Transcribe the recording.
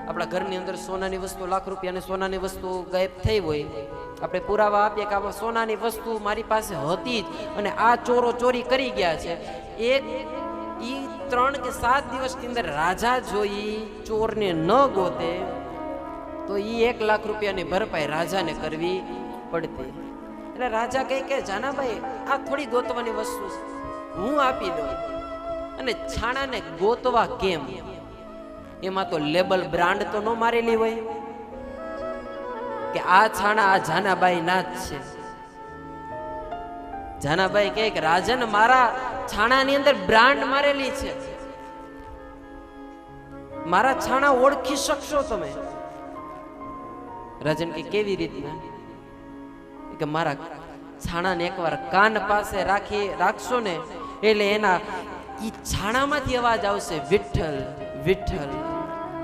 આપણા ઘરની અંદર સોનાની વસ્તુ લાખ રૂપિયાની સોનાની વસ્તુ ગાયબ થઈ હોય, આપણે પુરાવા આપીએ કે આ સોનાની વસ્તુ મારી પાસે હતી જ અને આ ચોરો ચોરી કરી ગયા છે, એક ઈ 3 કે 7 દિવસની અંદર રાજા જોઈ ચોરને ન ગોતે તો ઈ 1 લાખ રૂપિયાની ભરપાઈ રાજાને કરવી પડતી. એટલે રાજા કહે કે જાનાભાઈ આ થોડી ગોતવાની વસ્તુ છે, હું આપી દઉં. અને છાણાને ગોતવા કેમ? એમાં તો લેબલ બ્રાન્ડ તો ન મારેલી હોય કે આ છાણા આ જાનાબાઈ ના જ છે. જાનાબાઈ કહે કે રાજન મારા છાણાની અંદર બ્રાન્ડ મારેલી છે, મારા છાણા ઓળખી શકશો તમે? રાજન કે કેવી રીતના? કે મારા છાણાને એકવાર કાન પાસે રાખશો ને એટલે એના ઈ છાણામાંથી અવાજ આવશે, વિઠ્ઠલ વિઠ્ઠલ.